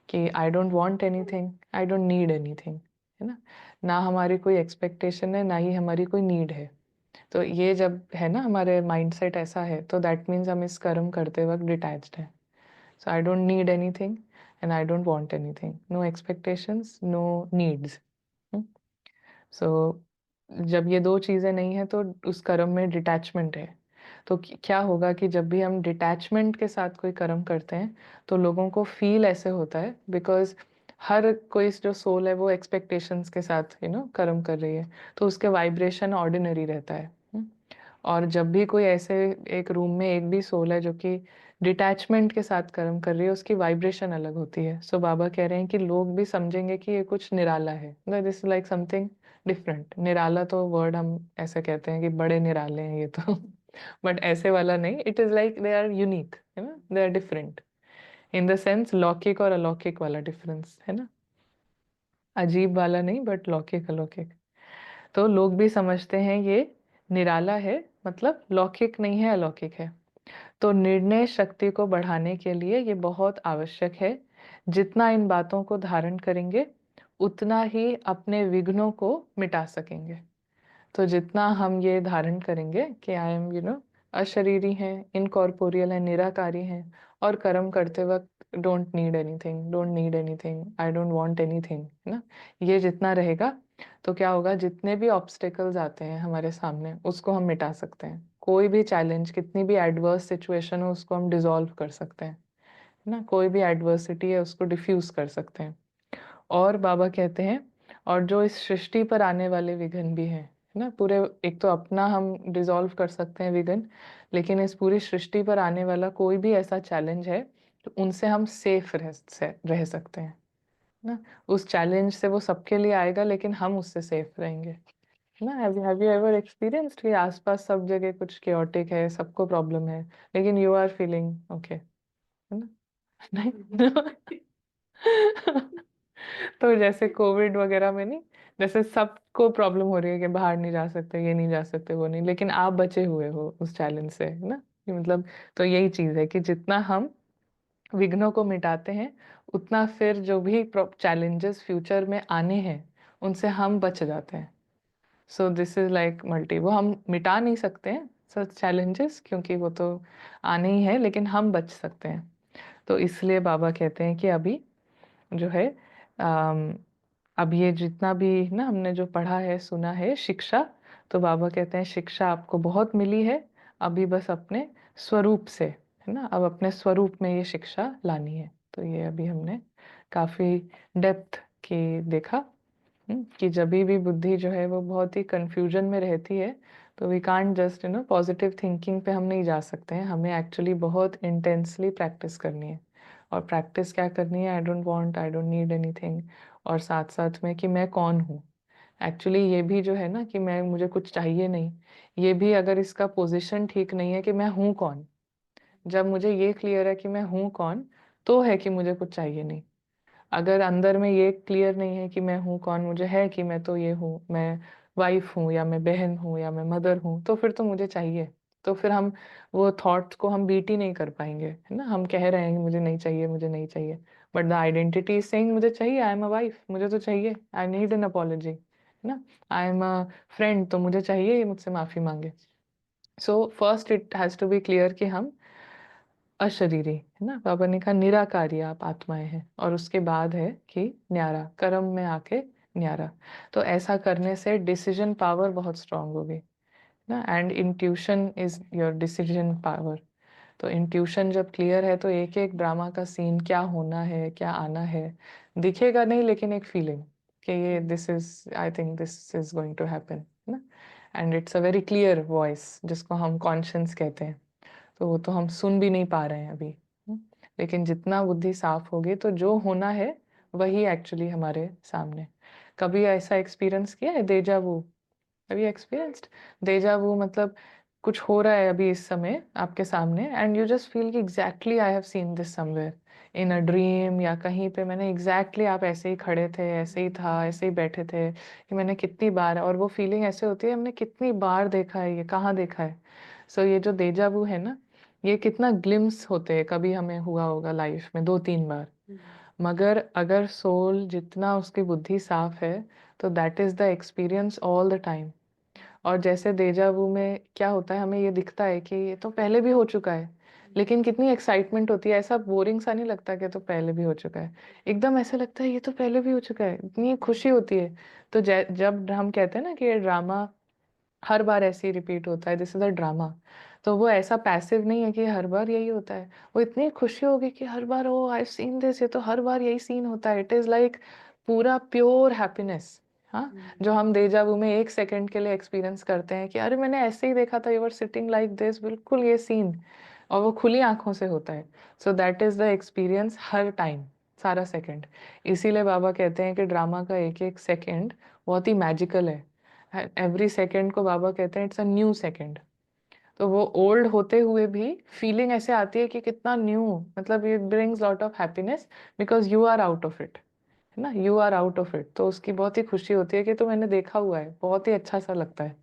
कि I don't want anything, I don't need anything, है ना हमारी कोई एक्सपेक्टेशन है, ना ही हमारी कोई नीड है। तो ये जब है ना हमारे माइंडसेट ऐसा है, तो दैट मीन्स हम इस कर्म करते वक्त डिटैच्ड हैं। So I don't need anything and I don't want anything, no expectations, no needs. So जब ये दो चीज़ें नहीं है तो उस कर्म में डिटैचमेंट है। तो क्या होगा कि जब भी हम डिटैचमेंट के साथ कोई कर्म करते हैं तो लोगों को फील ऐसे होता है, बिकॉज हर कोई जो सोल है वो एक्सपेक्टेशंस के साथ कर्म कर रही है, तो उसके वाइब्रेशन ऑर्डिनरी रहता है। और जब भी कोई ऐसे एक रूम में एक भी सोल है जो कि डिटैचमेंट के साथ कर्म कर रही है, उसकी वाइब्रेशन अलग होती है। सो बाबा कह रहे हैं कि लोग भी समझेंगे कि ये कुछ निराला है, दिस लाइक समथिंग डिफरेंट। निराला तो वर्ड हम ऐसे कहते हैं कि बड़े निराले हैं ये तो बट ऐसे वाला नहीं, it is like they are unique, है ना, they are different in the sense लौकिक और अलौकिक वाला डिफरेंस, है ना, अजीब वाला नहीं बट लौकिक अलौकिक। तो लोग भी समझते हैं ये निराला है, मतलब लौकिक नहीं है, अलौकिक है। तो निर्णय शक्ति को बढ़ाने के लिए ये बहुत आवश्यक है। जितना इन बातों को धारण करेंगे उतना ही अपने विघ्नों को मिटा सकेंगे। तो जितना हम ये धारण करेंगे कि आई एम अशरीरी हैं, इनकॉर्पोरियल है, निराकारी हैं, और कर्म करते वक्त don't need anything, don't need anything, I don't want anything, है ना, ये जितना रहेगा तो क्या होगा, जितने भी ऑब्स्टेकल्स आते हैं हमारे सामने उसको हम मिटा सकते हैं। कोई भी चैलेंज, कितनी भी एडवर्स सिचुएशन हो, उसको हम डिसॉल्व कर सकते हैं, है ना, कोई भी एडवर्सिटी है उसको डिफ्यूज कर सकते हैं। और बाबा कहते हैं, और जो इस सृष्टि पर आने वाले विघ्न भी हैं, है ना, पूरे, एक तो अपना हम डिसॉल्व कर सकते हैं विघ्न, लेकिन इस पूरी सृष्टि पर आने वाला कोई भी ऐसा चैलेंज है तो उनसे हम सेफ रह सकते हैं ना। उस चैलेंज से वो सबके लिए आएगा लेकिन हम उससे सेफ रहेंगे, है ना। हैव यू एवर एक्सपीरियंस्ड कि आसपास सब जगह कुछ केओटिक है, सबको प्रॉब्लम है, लेकिन यू आर फीलिंग ओके, है ना नहीं तो जैसे कोविड वगैरह में नहीं, जैसे सबको प्रॉब्लम हो रही है कि बाहर नहीं जा सकते, ये नहीं जा सकते, वो नहीं, लेकिन आप बचे हुए हो उस चैलेंज से, है ना, कि मतलब तो यही चीज है कि जितना हम विघ्नों को मिटाते हैं उतना फिर जो भी चैलेंजेस फ्यूचर में आने हैं उनसे हम बच जाते हैं। So this is like multi, वो हम मिटा नहीं सकते हैं सच चैलेंजेस, क्योंकि वो तो आने ही है, लेकिन हम बच सकते हैं। तो इसलिए बाबा कहते हैं कि अभी जो है अब ये जितना भी ना हमने जो पढ़ा है, सुना है शिक्षा, तो बाबा कहते हैं शिक्षा आपको बहुत मिली है, अभी बस अपने स्वरूप से, है ना, अब अपने स्वरूप में ये शिक्षा लानी है। तो ये अभी हमने काफी डेप्थ की देखा, कि जब भी बुद्धि जो है वो बहुत ही कंफ्यूजन में रहती है तो we can't just positive thinking पे हम नहीं जा सकते हैं, हमें एक्चुअली बहुत इंटेंसली प्रैक्टिस करनी है। और प्रैक्टिस क्या करनी है, आई don't want, I don't need anything, और साथ साथ में कि मैं कौन हूँ। एक्चुअली ये भी जो है ना कि मैं, मुझे कुछ चाहिए नहीं, ये भी अगर इसका पोजीशन ठीक नहीं है कि मैं हूँ कौन, जब मुझे ये क्लियर है कि मैं हूँ कौन, तो है कि मुझे कुछ चाहिए नहीं। अगर अंदर में ये क्लियर नहीं है कि मैं हूँ कौन, मुझे है कि मैं तो ये हूँ, मैं वाइफ हूँ या मैं बहन हूँ या मैं मदर हूँ, तो फिर तो मुझे चाहिए। तो फिर हम वो थॉट्स को हम बीट ही नहीं कर पाएंगे, है ना, हम कह रहे हैं कि मुझे नहीं चाहिए, मुझे नहीं चाहिए, but the identity is saying मुझे चाहिए, आई एम अ वाइफ, मुझे तो चाहिए, आई नीड एन अपॉलॉजी, है ना, आई एम अ फ्रेंड, तो मुझे चाहिए ये मुझसे माफी मांगे। So first it has to be clear कि हम अशरीरी, है ना, बाबा ने कहा निराकारी आप आत्माएं हैं, और उसके बाद है कि न्यारा, कर्म में आके न्यारा। तो ऐसा करने से डिसीजन पावर बहुत स्ट्रांग होगी ना, and intuition is your decision power. तो इंट्यूशन जब क्लियर है तो एक एक ड्रामा का सीन क्या होना है, क्या आना है, दिखेगा नहीं, लेकिन एक फीलिंग कि ये this is, I think this is going to happen, है ना, and it's a very clear voice जिसको हम कॉन्शियंस कहते हैं। तो वो तो हम सुन भी नहीं पा रहे हैं अभी, लेकिन जितना बुद्धि साफ होगी तो जो होना है वही एक्चुअली हमारे सामने। कभी ऐसा एक्सपीरियंस किया है डेजा वू? कभी एक्सपीरियंस्ड डेजा वू? मतलब कुछ हो रहा है अभी इस समय आपके सामने एंड यू जस्ट फील कि exactly I have seen this somewhere in a dream, या कहीं पे मैंने एग्जैक्टली आप ऐसे ही खड़े थे, ऐसे ही था, ऐसे ही बैठे थे, कि मैंने कितनी बार, और वो फीलिंग ऐसे होती है हमने कितनी बार देखा है, ये कहाँ देखा है। सो ये जो डेजा वू है ना, ये कितना ग्लिम्स होते हैं, कभी हमें हुआ होगा लाइफ में 2-3 बार, मगर अगर सोल जितना उसकी बुद्धि साफ है तो that is the experience all the time. और जैसे डेजा वू में क्या होता है, हमें ये दिखता है कि ये तो पहले भी हो चुका है, लेकिन कितनी एक्साइटमेंट होती है, ऐसा बोरिंग सा नहीं लगता कि तो पहले भी हो चुका है, एकदम ऐसा लगता है ये तो पहले भी हो चुका है, इतनी खुशी होती है। तो जब हम कहते हैं ना कि ये ड्रामा हर बार ऐसे ही रिपीट होता है, दिस इज अ ड्रामा, तो वो ऐसा पैसिव नहीं है कि हर बार यही होता है। वो इतनी खुशी होगी कि हर बार ओ आई सीन दिस, ये तो हर बार यही सीन होता है, इट इज लाइक पूरा प्योर हैप्पीनेस। हाँ, जो हम डेजा वू में 1 सेकंड के लिए एक्सपीरियंस करते हैं कि अरे मैंने ऐसे ही देखा था, you were sitting like this, बिल्कुल ये सीन, और वो खुली आंखों से होता है। सो that is the experience her time, सारा सेकंड। इसीलिए बाबा कहते हैं कि ड्रामा का एक एक सेकंड बहुत ही मैजिकल है। एवरी सेकंड को बाबा कहते हैं इट्स अ न्यू सेकंड। तो वो ओल्ड होते हुए भी फीलिंग ऐसे आती है कि कितना न्यू, मतलब it brings lot of happiness because you are out of it, है ना, you are out of it. तो उसकी बहुत ही खुशी होती है कि तो मैंने देखा हुआ है, बहुत ही अच्छा सा लगता है।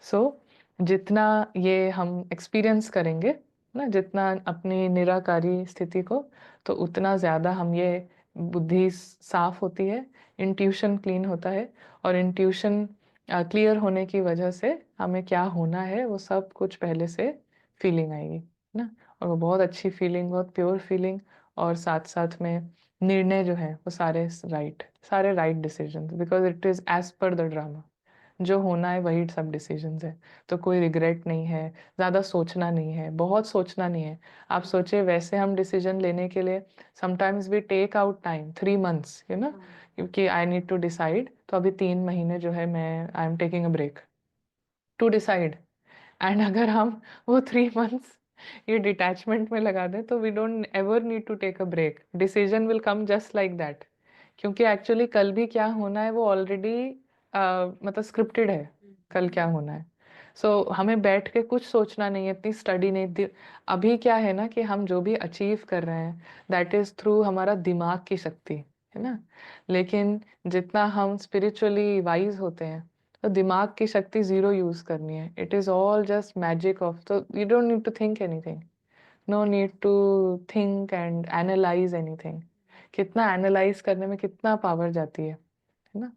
सो जितना ये हम एक्सपीरियंस करेंगे ना, जितना अपनी निराकारी स्थिति को, तो उतना ज़्यादा हम ये बुद्धि साफ होती है, इंट्यूशन क्लीन होता है, और इंट्यूशन क्लियर होने की वजह से हमें क्या होना है वो सब कुछ पहले से फीलिंग आएगी ना। और वो बहुत अच्छी फीलिंग, बहुत प्योर फीलिंग, और साथ साथ में निर्णय जो है वो सारे right decisions, because it is as per the drama. जो होना है वही सब डिसीजंस है। तो कोई रिग्रेट नहीं है, ज़्यादा सोचना नहीं है, बहुत सोचना नहीं है। आप सोचिए वैसे हम डिसीजन लेने के लिए sometimes we take out time 3 months, you know, क्योंकि आई नीड टू डिसाइड, तो अभी 3 महीने जो है मैं I am taking a break to decide. And अगर हम वो 3 मंथ्स ये डिटैचमेंट में लगा दें तो we don't ever need to take a break, decision will come just like that. क्योंकि एक्चुअली कल भी क्या होना है वो ऑलरेडी मतलब स्क्रिप्टेड है, कल क्या होना है। हमें बैठ के कुछ सोचना नहीं है, इतनी स्टडी नहीं अभी क्या है ना कि हम जो भी अचीव कर रहे हैं दैट इज थ्रू हमारा दिमाग की शक्ति, है ना। लेकिन जितना हम स्पिरिचुअली वाइज होते हैं तो दिमाग की शक्ति जीरो यूज करनी है, it is all just magic of, तो you don't need to think anything, no need to think and analyse anything. कितना एनालाइज करने में कितना पावर जाती है ना।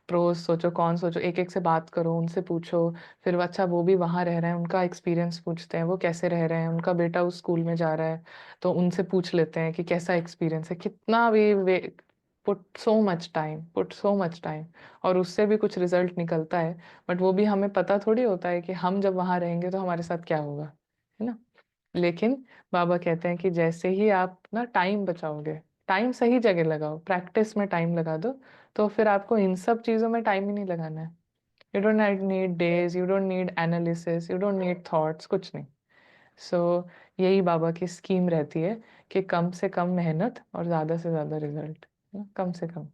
प्रोज सोचो, कौन सोचो, एक एक से बात करो, उनसे पूछो, फिर अच्छा वो भी वहां रह रहे हैं, उनका एक्सपीरियंस पूछते हैं, वो कैसे रह रहे हैं, उनका बेटा उस स्कूल में जा रहा है तो उनसे पूछ लेते हैं कि कैसा एक्सपीरियंस है, कितना भी वे पुट सो मच टाइम, और उससे भी कुछ रिजल्ट निकलता है। बट वो भी हमें पता थोड़ी होता है कि हम जब वहां रहेंगे तो हमारे साथ क्या होगा, है ना। लेकिन बाबा कहते हैं कि जैसे ही आप ना टाइम बचाओगे, टाइम सही जगह लगाओ, प्रैक्टिस में टाइम लगा दो, तो फिर आपको इन सब चीजों में टाइम ही नहीं लगाना है। You don't need days, you don't need analysis, you don't need thoughts, कुछ नहीं। सो यही बाबा की स्कीम रहती है कि कम से कम मेहनत और ज्यादा से ज्यादा रिजल्ट, कम से कम।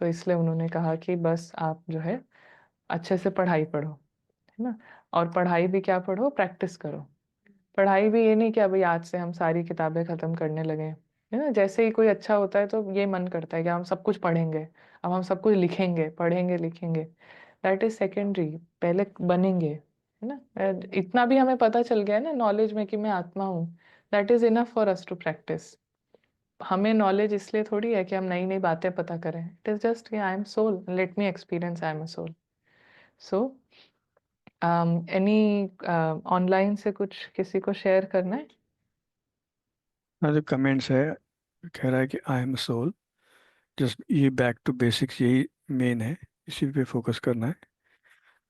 तो इसलिए उन्होंने कहा कि बस आप जो है अच्छे से पढ़ाई पढ़ो, है ना। और पढ़ाई भी क्या पढ़ो, प्रैक्टिस करो। पढ़ाई भी ये नहीं कि अभी आज से हम सारी किताबें खत्म करने लगे, है ना। जैसे ही कोई अच्छा होता है तो ये मन करता है कि हम सब कुछ पढ़ेंगे, अब हम सब कुछ लिखेंगे, पढ़ेंगे लिखेंगे, दैट इज सेकेंडरी। पहले बनेंगे, है ना। इतना भी हमें पता चल गया है ना नॉलेज में कि मैं आत्मा हूँ, that is enough for us to practice. हमें नॉलेज इसलिए थोड़ी है कि हम नई नई बातें पता करें, इट इज जस्ट कि I am soul, let me experience I am a soul. So any online से कुछ किसी को शेयर करना है?
हाँ, जो कमेंट्स है कह रहा है कि आई एम सोल, जस्ट ये बैक टू बेसिक्स यही मेन है, इसी पे फोकस करना है।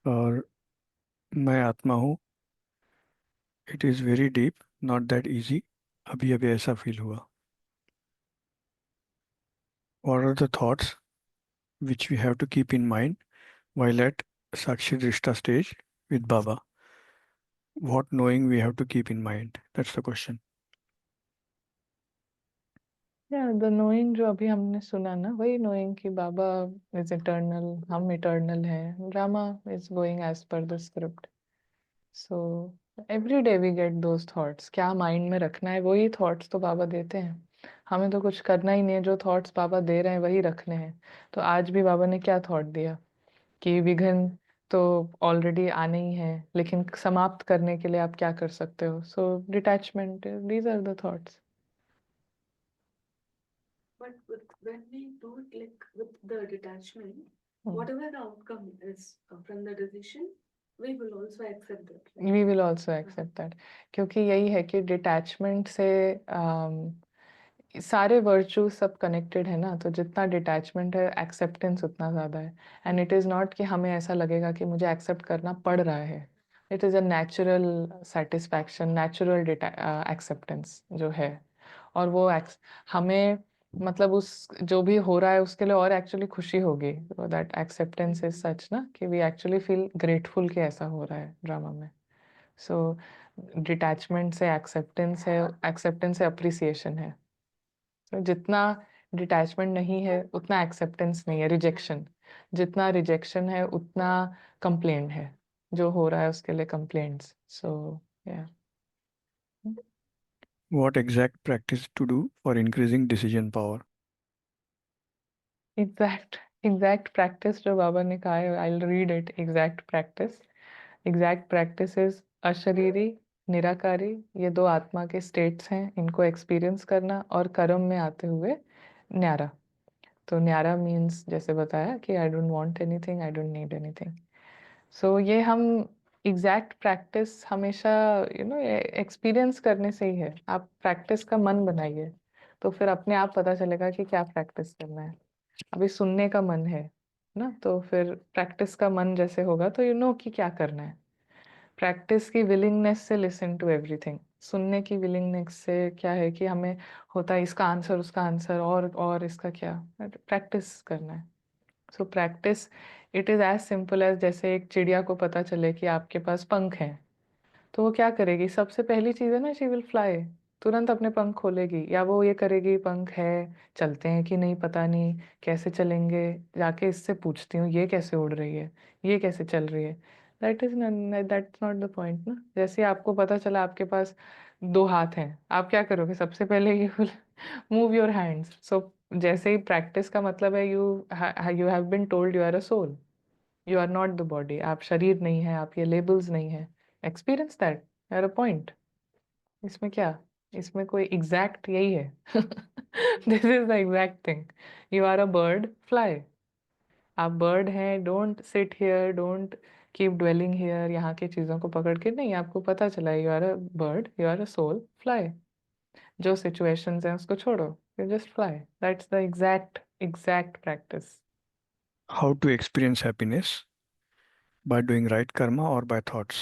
और मैं आत्मा हूँ, it is very deep, not that easy, अभी अभी ऐसा फील हुआ। What are the thoughts which we have to keep in mind while at Sakshi Drishta stage with Baba? What knowing we have to keep in mind? That's the question.
या the knowing जो अभी हमने सुना ना, वही knowing कि बाबा is eternal, हम इटर्नल हैं, drama is going as per the script. So every day we get those thoughts, क्या माइंड में रखना है वही थॉट्स तो बाबा देते हैं। हमें तो कुछ करना ही नहीं है, जो थॉट्स बाबा दे रहे हैं वही रखने हैं। तो आज भी बाबा ने क्या थॉट दिया कि विघ्न तो ऑलरेडी आने ही है, लेकिन समाप्त करने के लिए आप क्या कर सकते हो। So detachment, these are the thoughts.
But when we do it like with the detachment,
Hmm.
whatever the outcome is from the decision, we will also accept that. Right?
We will also accept that. क्योंकि यही है कि detachment से सारे virtue सब connected है ना, तो जितना डिटैचमेंट है एक्सेप्टेंस उतना ज़्यादा है. एंड इट इज़ नॉट कि हमें ऐसा लगेगा कि मुझे एक्सेप्ट करना पड़ रहा है. It is a natural satisfaction, natural acceptance जो है. और वो हमें मतलब उस जो भी हो रहा है उसके लिए और एक्चुअली खुशी होगी. दैट एक्सेप्टेंस इज सच ना कि वी एक्चुअली फील ग्रेटफुल कि ऐसा हो रहा है ड्रामा में. सो डिटैचमेंट से एक्सेप्टेंस है, एक्सेप्टेंस से अप्रिसिएशन है. तो जितना डिटैचमेंट नहीं है उतना एक्सेप्टेंस नहीं है, रिजेक्शन. जितना रिजेक्शन है उतना कंप्लेंट है, जो हो रहा है उसके लिए कंप्लेंट्स. सो या
What exact practice to do for increasing decision power?
Exact practice जो बाबा ने कहा है, I will read it. Exact practice is अशरीरी, निराकारी, ये दो आत्मा के स्टेट्स हैं, इनको एक्सपीरियंस करना, और कर्म में आते हुए न्यारा. तो न्यारा मीन्स जैसे बताया कि I don't want anything, I don't need anything. So ये हम एग्जैक्ट प्रैक्टिस हमेशा एक्सपीरियंस करने से ही है. आप प्रैक्टिस का मन बनाइए, तो फिर अपने आप पता चलेगा कि क्या प्रैक्टिस करना है. अभी सुनने का मन है ना, तो फिर प्रैक्टिस का मन जैसे होगा तो कि क्या करना है. प्रैक्टिस की विलिंगनेस से लिसन टू एवरीथिंग. सुनने की विलिंगनेस से क्या है कि हमें होता है इसका आंसर, उसका आंसर, और इसका क्या. प्रैक्टिस करना है. So practice, it is as simple as जैसे एक चिड़िया को पता चले कि आपके पास पंख हैं, तो वो क्या करेगी. सबसे पहली चीज़ है ना, शी विल फ्लाई. तुरंत अपने पंख खोलेगी, या वो ये करेगी, पंख है, चलते हैं कि नहीं पता नहीं, कैसे चलेंगे, जाके इससे पूछती हूँ ये कैसे उड़ रही है, ये कैसे चल रही है. दैट्स नॉट द पॉइंट ना. जैसे आपको पता चला आपके पास दो हाथ हैं, आप क्या करोगे सबसे पहले, you will move your hands. So जैसे ही प्रैक्टिस का मतलब है, you have been told you are a soul, you are not the body. आप शरीर नहीं है, आप ये लेबल्स नहीं है. Experience that, you're a point. इसमें क्या, इसमें कोई एग्जैक्ट यही है. This is the exact thing. You are a bird, fly. आप बर्ड हैं, don't sit here, don't keep dwelling here, यहाँ की चीज़ों को पकड़ के नहीं. आपको पता चला you are a bird, you are a soul, fly. जो सिचुएशंस हैं उसको छोड़ो, you just fly. That's the exact practice.
How to experience happiness? By doing right karma or by thoughts?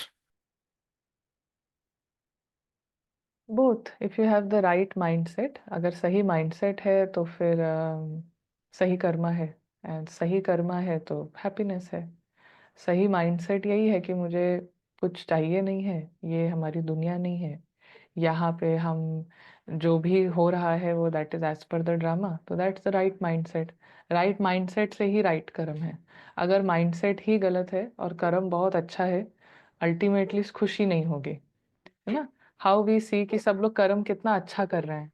Both. If you have the right mindset, अगर सही mindset है तो फिर सही कर्मा है. एंड सही कर्मा है तो हैप्पीनेस है. सही माइंडसेट यही है कि मुझे कुछ चाहिए नहीं है, ये हमारी दुनिया नहीं है, यहाँ पे हम जो भी हो रहा है वो that is as per the drama. तो that's the right mindset. Right mindset से ही राइट कर्म है. अगर माइंडसेट ही गलत है और कर्म बहुत अच्छा है, अल्टीमेटली खुशी नहीं होगी, है ना. हाउ वी सी कि सब लोग कर्म कितना अच्छा कर रहे हैं,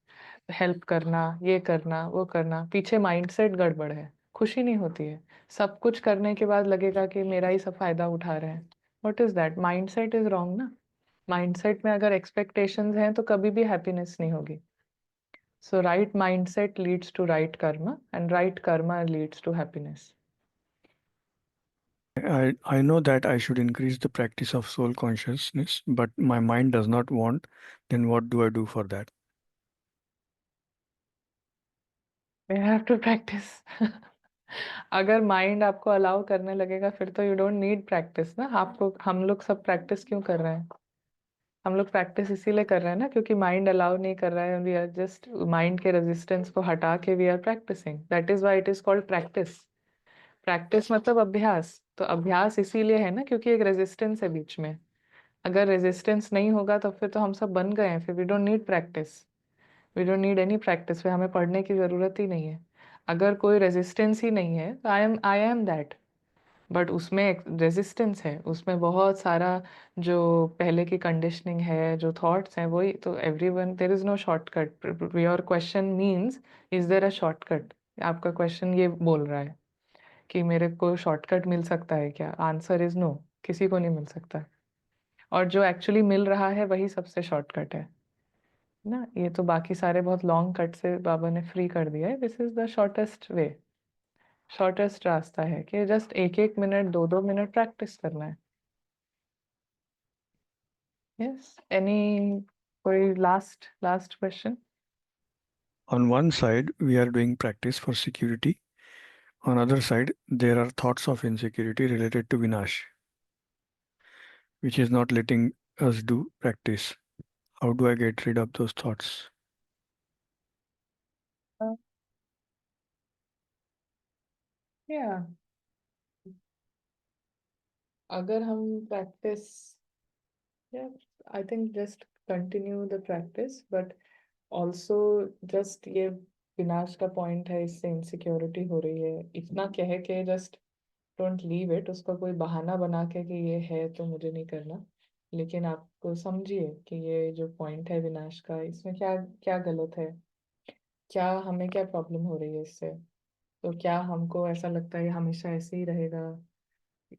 हेल्प करना, ये करना, वो करना, पीछे माइंडसेट गड़बड़ है, खुशी नहीं होती है. सब कुछ करने के बाद लगेगा कि मेरा ही सब फायदा उठा रहे हैं. What is that, mindset is wrong ना. माइंडसेट में अगर एक्सपेक्टेशंस हैं तो कभी भी हैप्पीनेस नहीं होगी. So right mindset leads to right karma, and right karma leads to happiness.
I know that I should increase the practice of soul consciousness, but my mind does not want. Then what do I do for that?
We have to practice. अगर mind आपको allow करने लगेगा फिर तो you don't need practice ना. आपको, हम लोग सब प्रैक्टिस क्यों कर रहे हैं, हम लोग प्रैक्टिस इसीलिए कर रहे हैं ना क्योंकि माइंड अलाउ नहीं कर रहा है. वी आर जस्ट माइंड के रेजिस्टेंस को हटा के we are practicing. That is why it is called practice. Practice मतलब अभ्यास. तो अभ्यास इसीलिए है ना क्योंकि एक रेजिस्टेंस है बीच में. अगर रेजिस्टेंस नहीं होगा तो फिर तो हम सब बन गए हैं, फिर we don't need practice. We don't need any practice, फिर हमें पढ़ने की ज़रूरत ही नहीं है. अगर कोई रेजिस्टेंस ही नहीं है तो आई एम दैट. बट उसमें एक रेजिस्टेंस है, उसमें बहुत सारा जो पहले की कंडीशनिंग है, जो थॉट्स हैं, वही तो. Everyone, there is no shortcut. Your question means is there a shortcut. आपका क्वेश्चन ये बोल रहा है कि मेरे को शॉर्टकट मिल सकता है क्या. आंसर इज नो, किसी को नहीं मिल सकता. और जो एक्चुअली मिल रहा है वही सबसे शॉर्टकट है. ना, ये तो बाकी सारे बहुत लॉन्ग कट से बाबा ने फ्री कर दिया है. This is the shortest way, shortest रास्ता है कि जस्ट 1-1 मिनट 2-2 मिनट प्रैक्टिस करना है. यस, एनी कोई last question?
On one side, we are doing practice for security. On other side, there are thoughts of insecurity related to Vinash, which is not letting us do practice. How do I get rid of those thoughts?
या अगर हम practice, I think just continue the practice, but also just ये विनाश का point है, इससे insecurity हो रही है, इतना कह के जस्ट डोंट लीव इट, उसका कोई बहाना बना के कि ये है तो मुझे नहीं करना. लेकिन आपको समझिए कि ये जो पॉइंट है विनाश का, इसमें क्या क्या गलत है, क्या हमें क्या प्रॉब्लम हो रही है इससे. तो क्या हमको ऐसा लगता है ये हमेशा ऐसे ही रहेगा?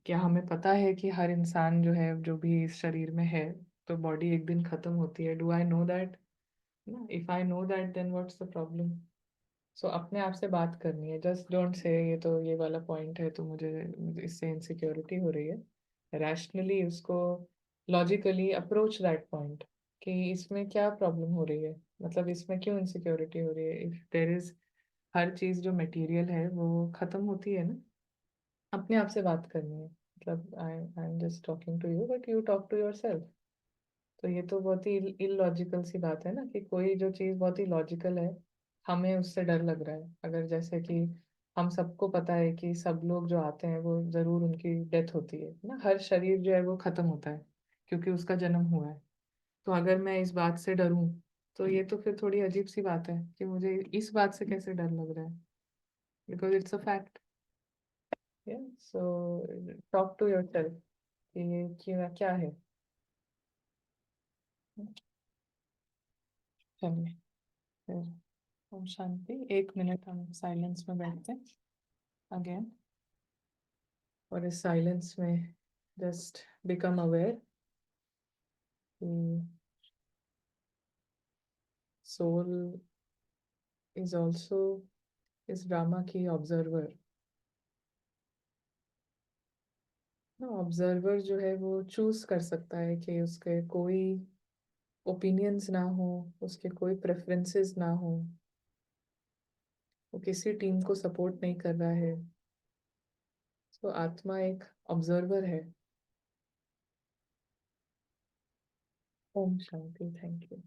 क्या हमें पता है कि हर इंसान जो है, जो भी इस शरीर में है, तो बॉडी एक दिन खत्म होती है. Do I know that? ना, if I know that then what's the problem? So अपने आप से बात करनी है. जस्ट डोंट से ये तो ये वाला पॉइंट है तो मुझे इससे इनसिक्योरिटी हो रही है. रैशनली उसको, लॉजिकली अप्रोच दैट पॉइंट कि इसमें क्या प्रॉब्लम हो रही है, मतलब इसमें क्यों इनसिक्योरिटी हो रही है. इफ देर इज, हर चीज़ जो मटेरियल है वो ख़त्म होती है ना. अपने आप से बात करनी है. मतलब I am just talking to you but you talk to yourself. तो ये तो बहुत ही इलॉजिकल सी बात है ना, कि कोई जो चीज़ बहुत ही लॉजिकल है, हमें उससे डर लग रहा है. अगर जैसे कि हम सबको पता है कि सब लोग जो आते हैं वो ज़रूर उनकी डेथ होती है ना, हर शरीर जो है वो ख़त्म होता है क्योंकि उसका जन्म हुआ है. तो अगर मैं इस बात से डरूं, तो ये तो फिर थोड़ी अजीब सी बात है कि मुझे इस बात से कैसे डर लग रहा है, because it's a fact. So talk to yourself कि ये क्या क्या है. चलिए फिर, ओम शांति. 1 मिनट हम साइलेंस में बैठते हैं अगेन, और इस साइलेंस में जस्ट बिकम अवेयर कि सोल इज ऑल्सो इस ड्रामा की ऑब्जर्वर. ऑब्जर्वर जो है वो चूज कर सकता है कि उसके कोई ओपिनियंस ना हो, उसके कोई प्रेफरेंसेस ना हो, वो किसी टीम को सपोर्ट नहीं कर रहा है. तो आत्मा एक ऑब्जर्वर है. ओम शांति. Thank you.